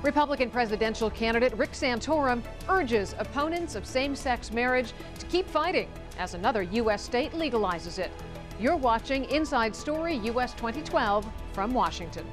Republican presidential candidate Rick Santorum urges opponents of same-sex marriage to keep fighting as another U.S. state legalizes it. You're watching Inside Story U.S. 2012 from Washington.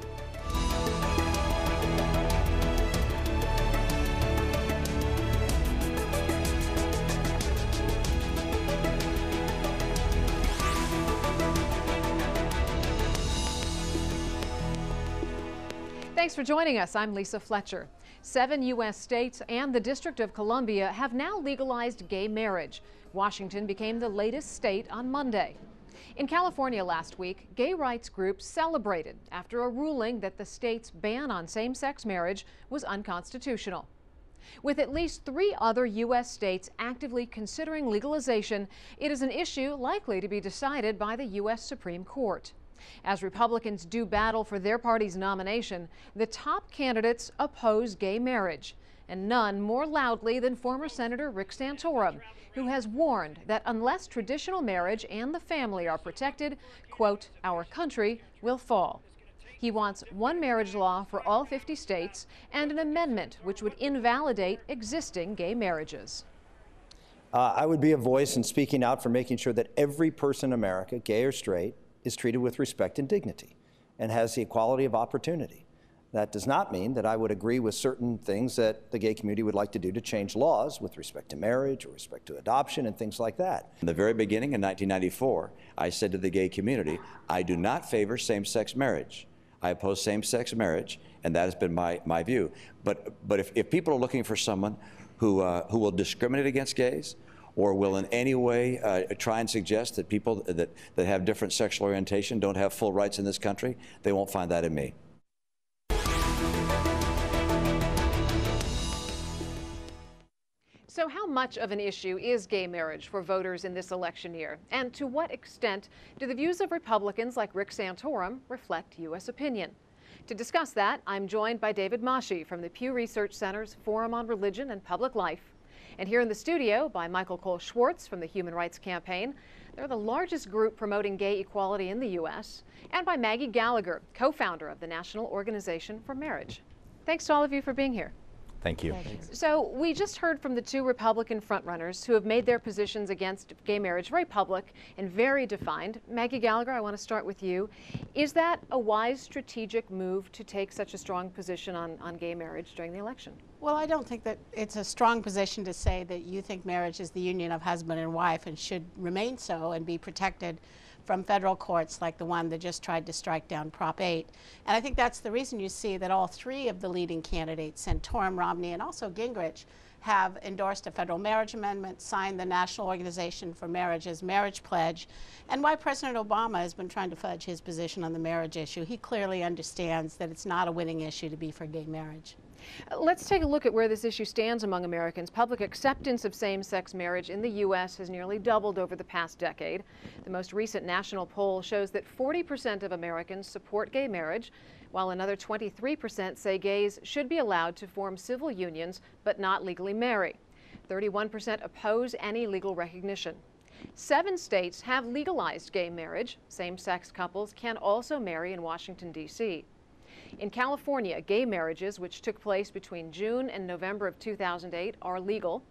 Thanks for joining us. I'm Lisa Fletcher. 7 U.S. states and the District of Columbia have now legalized gay marriage. Washington became the latest state on Monday. In California last week, gay rights groups celebrated after a ruling that the state's ban on same-sex marriage was unconstitutional. With at least 3 other U.S. states actively considering legalization, it is an issue likely to be decided by the U.S. Supreme Court. As Republicans do battle for their party's nomination, the top candidates oppose gay marriage, and none more loudly than former Senator Rick Santorum, who has warned that unless traditional marriage and the family are protected, quote, our country will fall. He wants one marriage law for all 50 states and an amendment which would invalidate existing gay marriages. I would be a voice in speaking out for making sure that every person in America, gay or straight, is treated with respect and dignity and has the equality of opportunity. That does not mean that I would agree with certain things that the gay community would like to do to change laws with respect to marriage or respect to adoption and things like that. In the very beginning in 1994, I said to the gay community, I do not favor same-sex marriage. I oppose same-sex marriage, and that has been my view. But if people are looking for someone who will discriminate against gays, or will in any way try and suggest that people that have different sexual orientation don't have full rights in this country, they won't find that in me. So how much of an issue is gay marriage for voters in this election year? And to what extent do the views of Republicans like Rick Santorum reflect U.S. opinion? To discuss that, I'm joined by David Masci from the Pew Research Center's Forum on Religion and Public Life. And here in the studio by Michael Cole-Schwartz from the Human Rights Campaign. They're the largest group promoting gay equality in the U.S. And by Maggie Gallagher, co-founder of the National Organization for Marriage. Thanks to all of you for being here. Thank you. So we just heard from the 2 Republican frontrunners who have made their positions against gay marriage very public and very defined. Maggie Gallagher, I want to start with you. Is that a wise strategic move to take such a strong position on gay marriage during the election? Well, I don't think that it's a strong position to say that you think marriage is the union of husband and wife and should remain so and be protected from federal courts like the one that just tried to strike down Prop 8. And I think that's the reason you see that all 3 of the leading candidates, Santorum, Romney, and also Gingrich, have endorsed a federal marriage amendment, signed the National Organization for Marriage's marriage pledge, and why President Obama has been trying to fudge his position on the marriage issue. He clearly understands that it's not a winning issue to be for gay marriage. Let's take a look at where this issue stands among Americans. Public acceptance of same-sex marriage in the U.S. has nearly doubled over the past decade. The most recent national poll shows that 40% of Americans support gay marriage, while another 23% say gays should be allowed to form civil unions but not legally marry. 31% oppose any legal recognition. 7 states have legalized gay marriage. Same-sex couples can also marry in Washington, D.C. In California, gay marriages, which took place between June and November of 2008, are legal.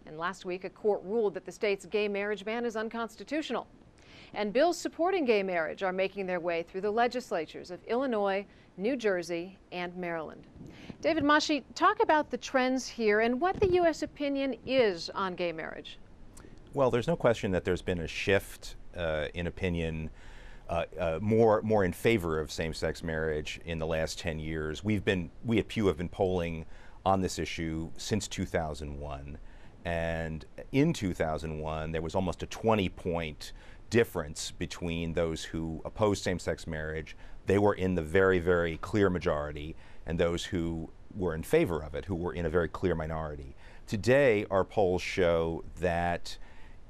And last week, a court ruled that the state's gay marriage ban is unconstitutional. And bills supporting gay marriage are making their way through the legislatures of Illinois, New Jersey, and Maryland. David Masci, talk about the trends here and what the U.S. opinion is on gay marriage. Well, there's no question that there's been a shift in opinion more in favor of same-sex marriage in the last 10 years. We at Pew have been polling on this issue since 2001. And in 2001, there was almost a 20-point difference between those who opposed same-sex marriage. They were in the very, very clear majority, and those who were in favor of it, who were in a very clear minority. Today, our polls show that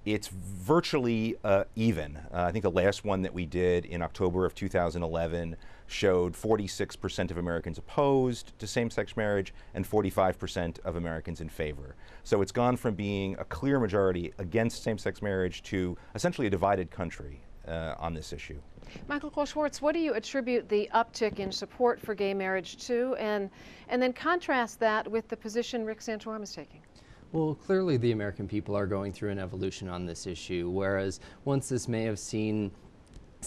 it's virtually even. I think the last one that we did in October of 2011 showed 46% of Americans opposed to same-sex marriage and 45% of Americans in favor. So it's gone from being a clear majority against same-sex marriage to essentially a divided country. on this issue. Michael Cole-Schwartz, what do you attribute the uptick in support for gay marriage to, and then contrast that with the position Rick Santorum is taking? Well, clearly the American people are going through an evolution on this issue, whereas once this may have seemed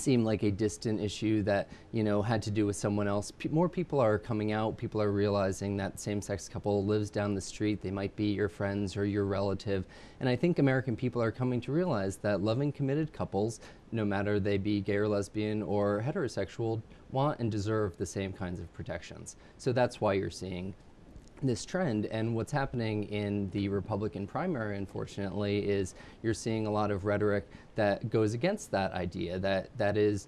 like a distant issue that, you know, had to do with someone else. More people are coming out. People are realizing that same-sex couple lives down the street. They might be your friends or your relative. And I think American people are coming to realize that loving, committed couples, no matter they be gay or lesbian or heterosexual, want and deserve the same kinds of protections. So that's why you're seeing this trend. And what's happening in the Republican primary, unfortunately, is you're seeing a lot of rhetoric that goes against that idea, that is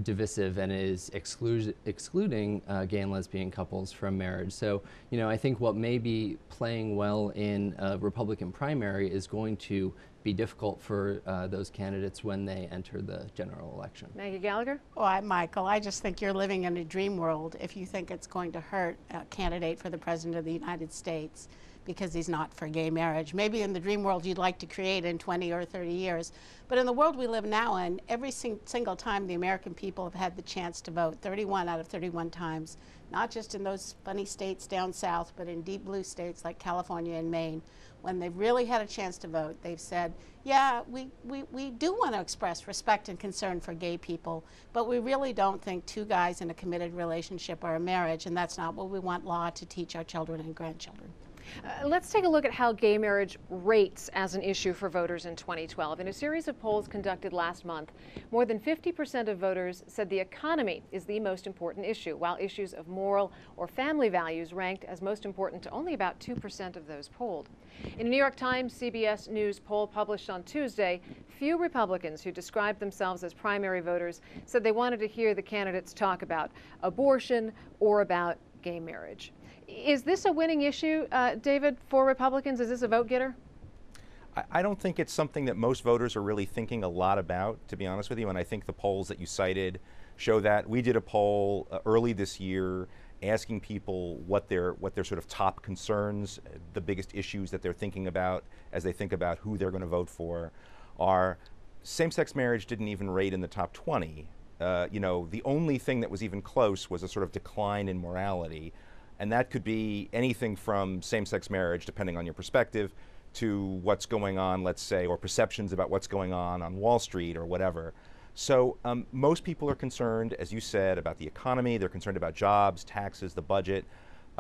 divisive and is excluding gay and lesbian couples from marriage. So, you know, I think what may be playing well in a Republican primary is going to be difficult for those candidates when they enter the general election. Maggie Gallagher? Well, Michael, I just think you're living in a dream world if you think it's going to hurt a candidate for the President of the United States because he's not for gay marriage. Maybe in the dream world you'd like to create in 20 or 30 years. But in the world we live now in, every single time the American people have had the chance to vote, 31 out of 31 times, not just in those funny states down south, but in deep blue states like California and Maine, when they've really had a chance to vote, they've said, yeah, we do want to express respect and concern for gay people, but we really don't think two guys in a committed relationship are a marriage, and that's not what we want law to teach our children and grandchildren. Let's take a look at how gay marriage rates as an issue for voters in 2012. In a series of polls conducted last month, more than 50% of voters said the economy is the most important issue, while issues of moral or family values ranked as most important to only about 2% of those polled. In a New York Times CBS News poll published on Tuesday, few Republicans who described themselves as primary voters said they wanted to hear the candidates talk about abortion or about gay marriage. Is this a winning issue, David, for Republicans? Is this a vote getter? I don't think it's something that most voters are really thinking a lot about, to be honest with you, and I think the polls that you cited show that. We did a poll early this year asking people what their sort of top concerns, the biggest issues that they're thinking about as they think about who they're going to vote for are. Same-sex marriage didn't even rate in the top 20. You know, the only thing that was even close was a sort of decline in morality. And that could be anything from same-sex marriage, depending on your perspective, to what's going on, let's say, or perceptions about what's going on Wall Street or whatever. So most people are concerned, as you said, about the economy. They're concerned about jobs, taxes, the budget.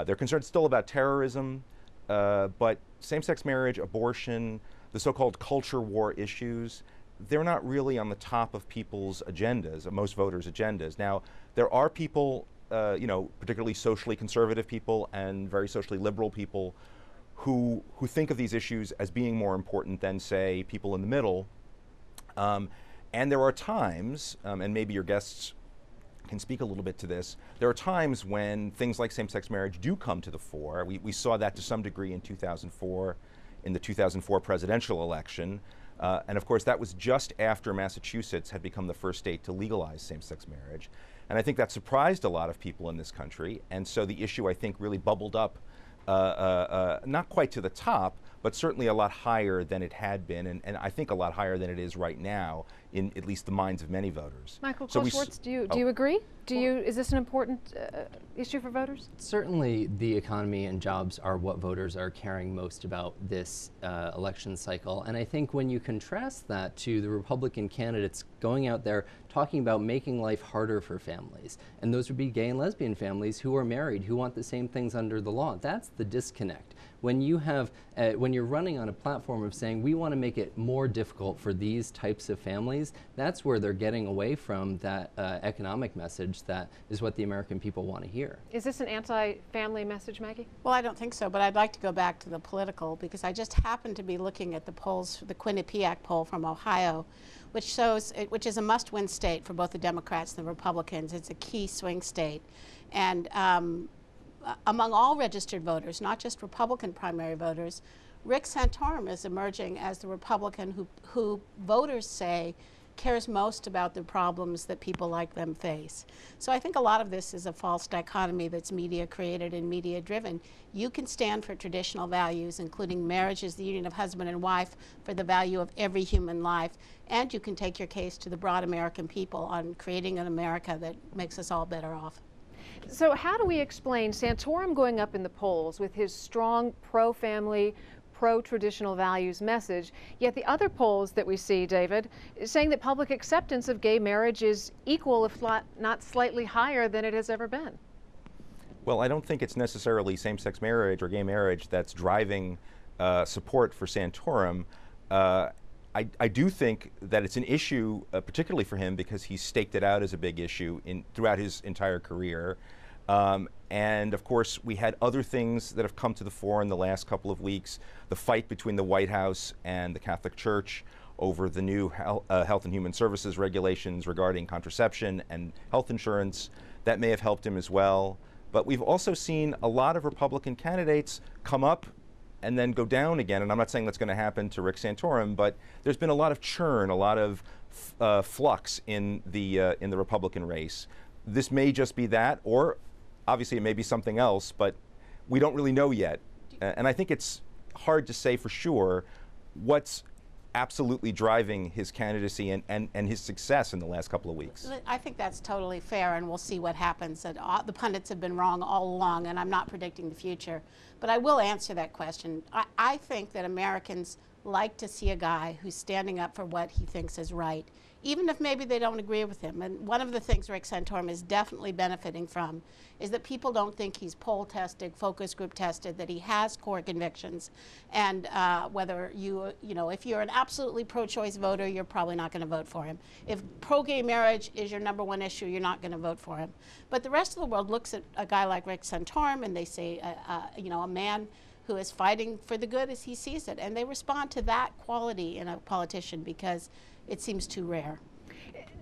They're concerned still about terrorism. But same-sex marriage, abortion, the so-called culture war issues, they're not really on the top of people's agendas, most voters' agendas. Now, there are people, you know, particularly socially conservative people and very socially liberal people who think of these issues as being more important than, say, people in the middle. And there are times, and maybe your guests can speak a little bit to this, there are times when things like same-sex marriage do come to the fore. We saw that to some degree in 2004, in the 2004 presidential election. And of course, that was just after Massachusetts had become the first state to legalize same-sex marriage. And I think that surprised a lot of people in this country. And so the issue, I think, really bubbled up, not quite to the top, but certainly a lot higher than it had been, and I think a lot higher than it is right now, in at least the minds of many voters. Michael Cole-Schwartz, do you agree? Is this an important issue for voters? Certainly the economy and jobs are what voters are caring most about this election cycle. And I think when you contrast that to the Republican candidates going out there talking about making life harder for families, and those would be gay and lesbian families who are married, who want the same things under the law, that's the disconnect. When you have, when you're running on a platform of saying we want to make it more difficult for these types of families, that's where they're getting away from that economic message that is what the American people want to hear. Is this an anti-family message, Maggie? Well, I don't think so, but I'd like to go back to the political because I just happened to be looking at the polls, the Quinnipiac poll from Ohio, which shows, which is a must-win state for both the Democrats and the Republicans. It's a key swing state. And among all registered voters, not just Republican primary voters, Rick Santorum is emerging as the Republican who voters say cares most about the problems that people like them face. So I think a lot of this is a false dichotomy that's media created and media driven. You can stand for traditional values, including marriage as the union of husband and wife for the value of every human life, and you can take your case to the broad American people on creating an America that makes us all better off. So how do we explain Santorum going up in the polls with his strong pro-family, pro-traditional values message, yet the other polls that we see, David, saying that public acceptance of gay marriage is equal, if not slightly higher than it has ever been? Well, I don't think it's necessarily same-sex marriage or gay marriage that's driving support for Santorum. I do think that it's an issue, particularly for him, because he's staked it out as a big issue throughout his entire career. And of course, we had other things that have come to the fore in the last couple of weeks. The fight between the White House and the Catholic Church over the new Health and Human Services regulations regarding contraception and health insurance. That may have helped him as well. But we've also seen a lot of Republican candidates come up and then go down again. And I'm not saying that's going to happen to Rick Santorum, but there's been a lot of churn, a lot of flux in the Republican race. This may just be that, or obviously it may be something else, but we don't really know yet. And I think it's hard to say for sure what's absolutely driving his candidacy and his success in the last couple of weeks. I think that's totally fair, and we'll see what happens. The pundits have been wrong all along, and I'm not predicting the future. But I will answer that question. I think that Americans like to see a guy who's standing up for what he thinks is right, even if maybe they don't agree with him. And one of the things Rick Santorum is definitely benefiting from is that people don't think he's poll tested, focus group tested, that he has core convictions. And whether if you're an absolutely pro-choice voter, you're probably not going to vote for him. If pro-gay marriage is your #1 issue, you're not going to vote for him. But the rest of the world looks at a guy like Rick Santorum and they say, a man who is fighting for the good as he sees it. And they respond to that quality in a politician because it seems too rare.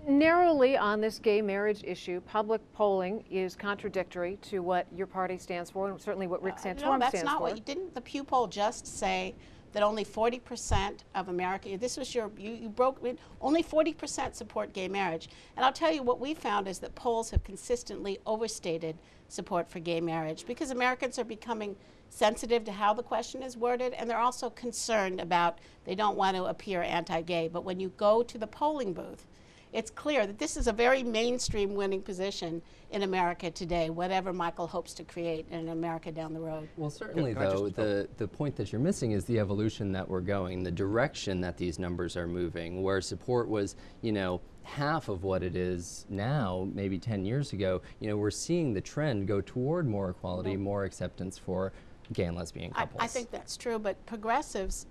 Narrowly on this gay marriage issue, public polling is contradictory to what your party stands for, and certainly what Rick Santorum no, that's stands not for. What didn't the Pew poll just say that only 40% of America, this was you broke, only 40% support gay marriage. And I'll tell you what we found is that polls have consistently overstated support for gay marriage because Americans are becoming sensitive to how the question is worded, and they're also concerned about, they don't want to appear anti-gay. But when you go to the polling booth, it's clear that this is a very mainstream winning position in America today, whatever Michael hopes to create in America down the road. Well, certainly, though, the point that you're missing is the evolution that we're going, the direction that these numbers are moving, where support was, half of what it is now, maybe 10 years ago. We're seeing the trend go toward more equality, more acceptance for gay and lesbian couples. I think that's true, but progressives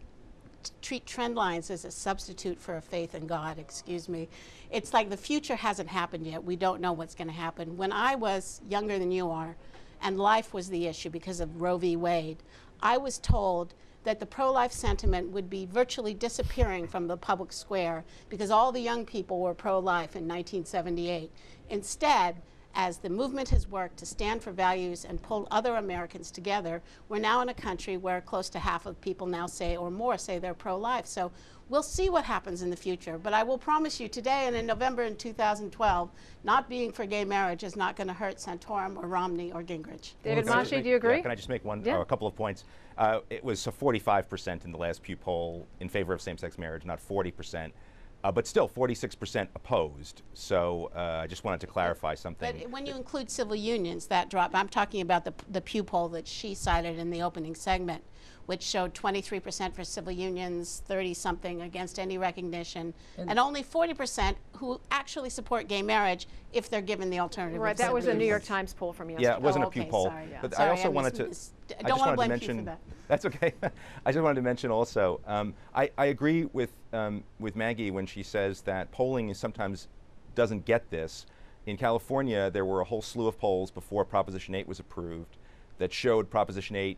treat trend lines as a substitute for a faith in God, excuse me. It's like the future hasn't happened yet. We don't know what's going to happen. When I was younger than you are, and life was the issue because of Roe v. Wade, I was told that the pro-life sentiment would be virtually disappearing from the public square because all the young people were pro-life in 1978. Instead, as the movement has worked to stand for values and pull other Americans together, we're now in a country where close to half of people now say, or more, say they're pro-life. So we'll see what happens in the future. But I will promise you today and in November in 2012, not being for gay marriage is not going to hurt Santorum or Romney or Gingrich. David Masci, do you agree? Yeah, can I just make a couple of points? It was 45% in the last Pew poll in favor of same-sex marriage, not 40%. But still, 46% opposed. So I just wanted to clarify something. But when you include civil unions, that drop. I'm talking about the Pew poll that she cited in the opening segment, which showed 23% for civil unions, 30-something against any recognition, and only 40% who actually support gay marriage if they're given the alternative. Right, that was a New York Times poll from yesterday. Yeah, it wasn't a Pew poll. Sorry, yeah. But Sorry, I also wanted to. I don't want to blame Pew for that. That's okay. I just wanted to mention also, I agree with Maggie when she says that polling sometimes doesn't get this. In California, there were a whole slew of polls before Proposition 8 was approved that showed Proposition 8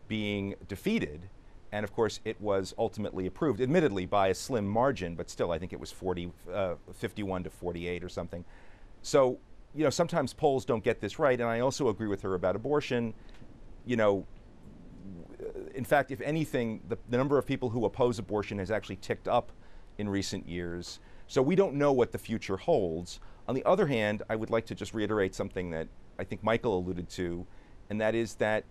being defeated. And of course, it was ultimately approved, admittedly by a slim margin, but still, I think it was 51 to 48 or something. So, sometimes polls don't get this right. And I also agree with her about abortion. In fact, if anything, the number of people who oppose abortion has actually ticked up in recent years. So we don't know what the future holds. On the other hand, I would like to just reiterate something that I think Michael alluded to, and that is that,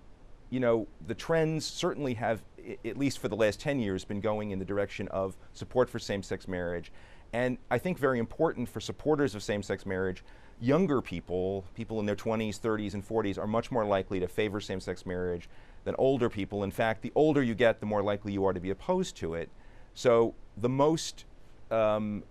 you know, the trends certainly have, at least for the last 10 years, been going in the direction of support for same-sex marriage. And I think very important for supporters of same-sex marriage, younger people, people in their 20s, 30s, and 40s, are much more likely to favor same-sex marriage than older people. In fact, the older you get, the more likely you are to be opposed to it. So the most, the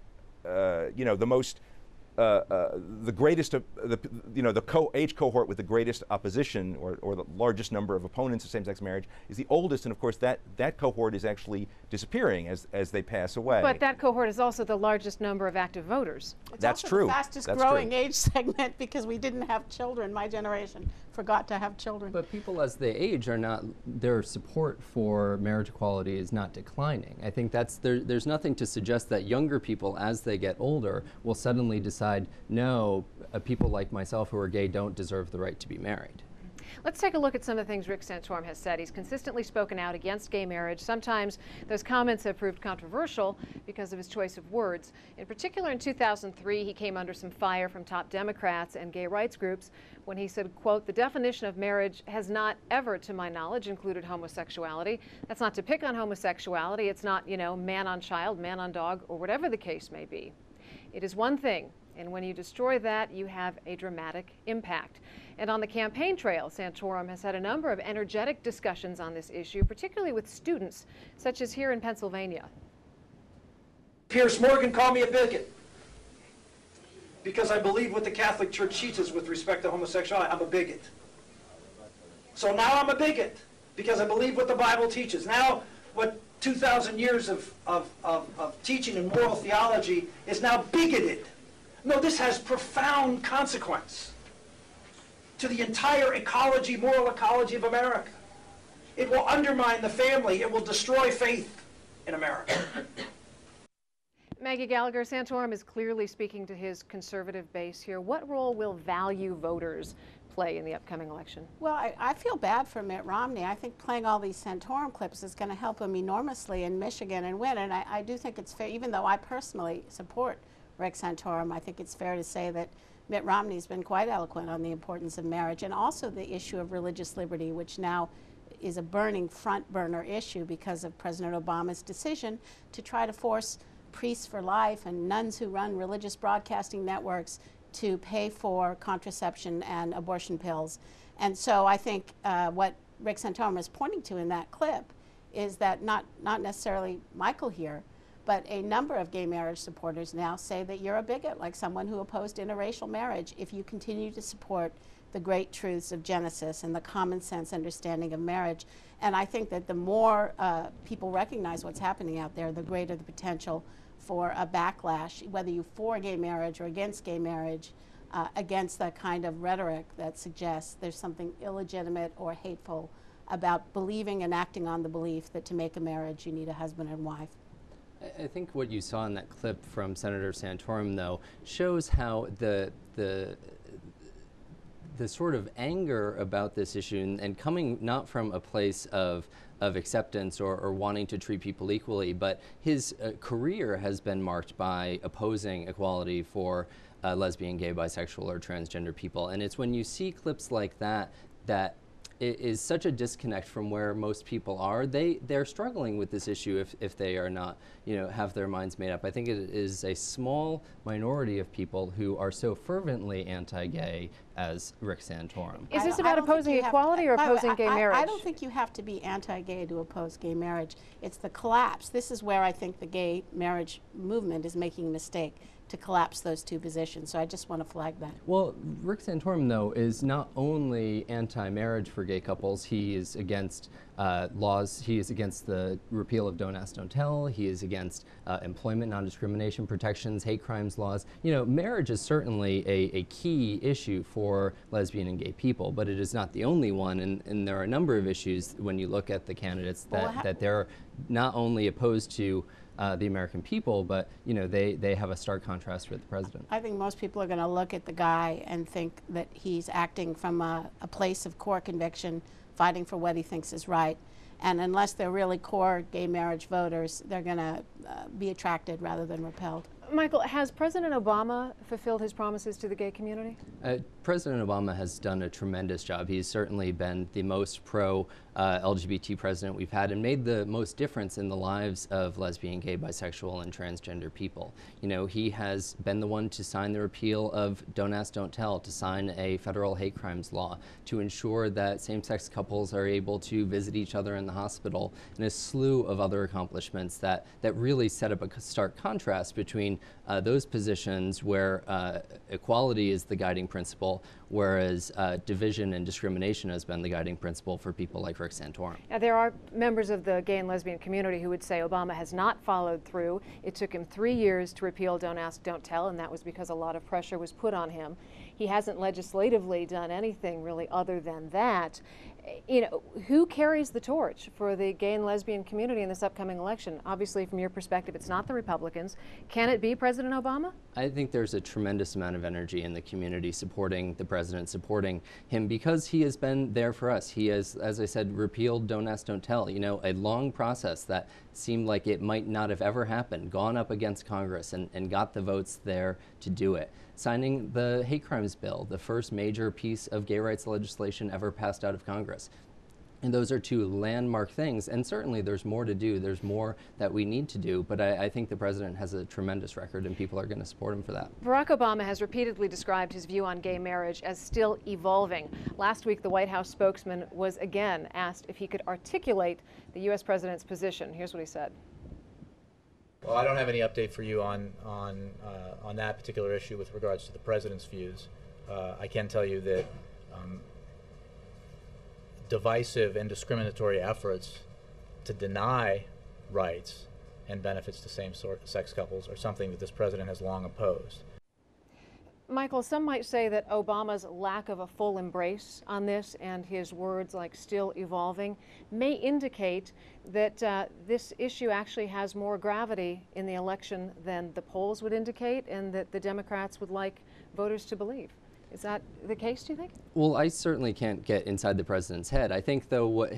greatest, the age cohort with the greatest opposition or the largest number of opponents of same-sex marriage is the oldest, and of course that cohort is actually disappearing as they pass away. But that cohort is also the largest number of active voters. That's also true. The fastest growing age segment, because we didn't have children. My generation forgot to have children. But people as they age are not, their support for marriage equality is not declining. I think there's nothing to suggest that younger people as they get older will suddenly decide, no, people like myself who are gay don't deserve the right to be married. Let's take a look at some of the things Rick Santorum has said. He's consistently spoken out against gay marriage. Sometimes those comments have proved controversial because of his choice of words. In particular, in 2003, he came under some fire from top Democrats and gay rights groups when he said, quote, "The definition of marriage has not ever, to my knowledge, included homosexuality. That's not to pick on homosexuality. It's not, you know, man on child, man on dog, or whatever the case may be. It is one thing, and when you destroy that, you have a dramatic impact." And on the campaign trail, Santorum has had a number of energetic discussions on this issue, particularly with students, such as here in Pennsylvania. Pierce Morgan called me a bigot because I believe what the Catholic Church teaches with respect to homosexuality. I'm a bigot. So now I'm a bigot because I believe what the Bible teaches. Now what 2,000 years of teaching and moral theology is now bigoted. No, this has profound consequence to the entire ecology, moral ecology of America. It will undermine the family. It will destroy faith in America. Maggie Gallagher, Santorum is clearly speaking to his conservative base here. What role will value voters play in the upcoming election? Well, I feel bad for Mitt Romney. I think playing all these Santorum clips is going to help him enormously in Michigan and win. And I do think it's fair, even though I personally support Rick Santorum, I think it's fair to say that Mitt Romney's been quite eloquent on the importance of marriage and also the issue of religious liberty, which now is a burning front burner issue because of President Obama's decision to try to force priests for life and nuns who run religious broadcasting networks to pay for contraception and abortion pills. And so I think what Rick Santorum is pointing to in that clip is that not necessarily Michael here, but a number of gay marriage supporters now say that you're a bigot, like someone who opposed interracial marriage, if you continue to support the great truths of Genesis and the common sense understanding of marriage. And I think that the more people recognize what's happening out there, the greater the potential for a backlash, whether you're for gay marriage or against gay marriage, against that kind of rhetoric that suggests there's something illegitimate or hateful about believing and acting on the belief that to make a marriage you need a husband and wife. I think what you saw in that clip from Senator Santorum, though, shows how the sort of anger about this issue and coming not from a place of acceptance or wanting to treat people equally, but his career has been marked by opposing equality for lesbian, gay, bisexual, or transgender people. And it's when you see clips like that that it is such a disconnect from where most people are. They're struggling with this issue if they are not, you know, have their minds made up. I think it is a small minority of people who are so fervently anti-gay as Rick Santorum. Is this about opposing equality or opposing gay marriage? I don't think you have to be anti-gay to oppose gay marriage. It's the collapse. This is where I think the gay marriage movement is making a mistake, to collapse those two positions. So I just want to flag that. Well, Rick Santorum, though, is not only anti-marriage for gay couples. He is against laws. He is against the repeal of Don't Ask, Don't Tell. He is against employment non-discrimination protections, hate crimes laws. You know, marriage is certainly a key issue for lesbian and gay people, but it is not the only one. And there are a number of issues when you look at the candidates that they're not only opposed to the American people, but you know, they have a stark contrast with the president. I think most people are going to look at the guy and think that he's acting from a place of core conviction, fighting for what he thinks is right. And unless they're really core gay marriage voters, they're going to be attracted rather than repelled. Michael, has President Obama fulfilled his promises to the gay community? President Obama has done a tremendous job. He's certainly been the most pro-LGBT president we've had and made the most difference in the lives of lesbian, gay, bisexual, and transgender people. You know, he has been the one to sign the repeal of Don't Ask, Don't Tell, to sign a federal hate crimes law, to ensure that same-sex couples are able to visit each other in the hospital, and a slew of other accomplishments that really set up a stark contrast between those positions where equality is the guiding principle, whereas division and discrimination has been the guiding principle for people like Rick Santorum. Now, there are members of the gay and lesbian community who would say Obama has not followed through. It took him 3 years to repeal Don't Ask, Don't Tell, and that was because a lot of pressure was put on him. He hasn't legislatively done anything really other than that. You know, who carries the torch for the gay and lesbian community in this upcoming election? Obviously, from your perspective, it's not the Republicans. Can it be President Obama? I think there's a tremendous amount of energy in the community supporting the president, supporting him, because he has been there for us. He has, as I said, repealed Don't Ask, Don't Tell. You know, a long process that seemed like it might not have ever happened, gone up against Congress and got the votes there to do it. Signing the hate crimes bill, the first major piece of gay rights legislation ever passed out of Congress. And those are two landmark things, and certainly there's more to do. There's more that we need to do, but I think the president has a tremendous record, and people are going to support him for that. Barack Obama has repeatedly described his view on gay marriage as still evolving. Last week, the White House spokesman was again asked if he could articulate the U.S. president's position. Here's what he said. Well, I don't have any update for you on that particular issue with regards to the president's views. I can tell you that divisive and discriminatory efforts to deny rights and benefits to same-sex couples are something that this president has long opposed. Michael, some might say that Obama's lack of a full embrace on this and his words like still evolving may indicate that this issue actually has more gravity in the election than the polls would indicate, and that the Democrats would like voters to believe. Is that the case, do you think? Well, I certainly can't get inside the president's head. I think, though,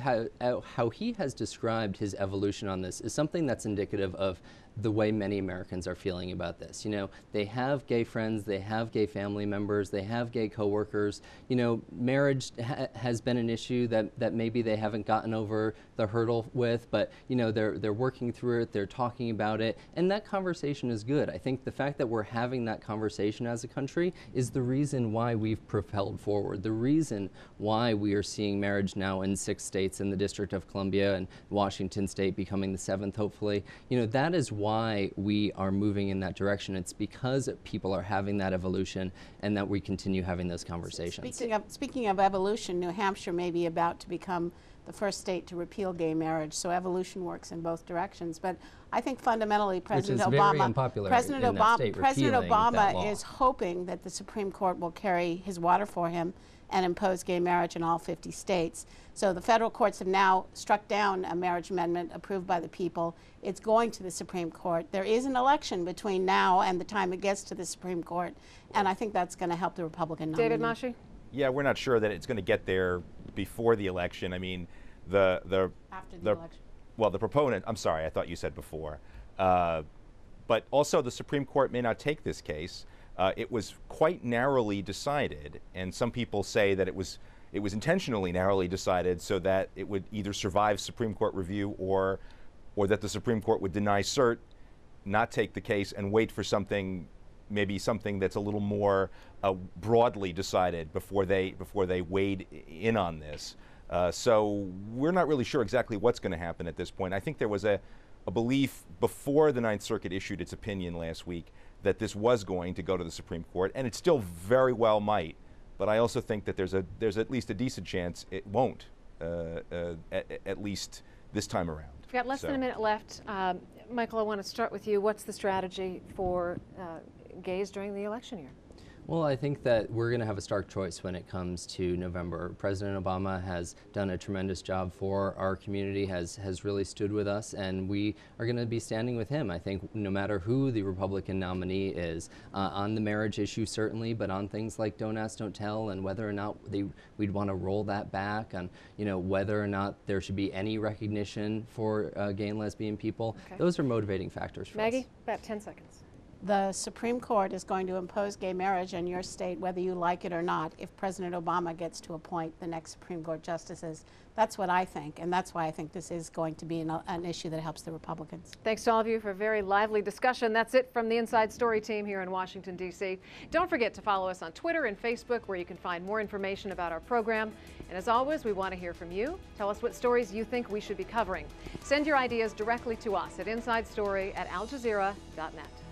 how he has described his evolution on this is something that's indicative of the way many Americans are feeling about this. You know, they have gay friends, they have gay family members, they have gay coworkers. You know, marriage has been an issue that maybe they haven't gotten over the hurdle with, but, you know, they're working through it, they're talking about it, and that conversation is good. I think the fact that we're having that conversation as a country is the reason why we've propelled forward, the reason why we are seeing marriage now in 6 states, in the District of Columbia and Washington State becoming the 7th, hopefully. You know, that is why we are moving in that direction. It's because people are having that evolution and that we continue having those conversations. Speaking of evolution, New Hampshire may be about to become the first state to repeal gay marriage, so evolution works in both directions. But I think fundamentally President Obama is hoping that the Supreme Court will carry his water for him and impose gay marriage in all 50 states. So the federal courts have now struck down a marriage amendment approved by the people. It's going to the Supreme Court. There is an election between now and the time it gets to the Supreme Court, and I think that's going to help the Republican nominee. David Masci? Yeah, we're not sure that it's going to get there before the election. I mean, after the election. Well, the proponent, I'm sorry, I thought you said before. But also the Supreme Court may not take this case. It was quite narrowly decided, and some people say that it was intentionally narrowly decided so that it would either survive Supreme Court review or that the Supreme Court would deny cert, not take the case, and wait for something, maybe something that's a little more broadly decided before they weighed in on this. So we're not really sure exactly what's going to happen at this point. I think there was a belief before the Ninth Circuit issued its opinion last week that this was going to go to the Supreme Court, and it still very well might. But I also think that there's at least a decent chance it won't, at least this time around. We've got less than a minute left. Michael, I want to start with you. What's the strategy for gays during the election year? Well, I think that we're going to have a stark choice when it comes to November. President Obama has done a tremendous job for our community, has really stood with us, and we are going to be standing with him. I think no matter who the Republican nominee is, on the marriage issue certainly, but on things like Don't Ask, Don't Tell, and whether or not we'd want to roll that back, on whether or not there should be any recognition for gay and lesbian people. Okay. Those are motivating factors for us. Maggie, about 10 seconds. The Supreme Court is going to impose gay marriage in your state whether you like it or not if President Obama gets to appoint the next Supreme Court justices. That's what I think, and that's why I think this is going to be an issue that helps the Republicans. Thanks to all of you for a very lively discussion. That's it from the Inside Story team here in Washington, D.C. Don't forget to follow us on Twitter and Facebook, where you can find more information about our program. And as always, we want to hear from you. Tell us what stories you think we should be covering. Send your ideas directly to us at InsideStory@aljazeera.net.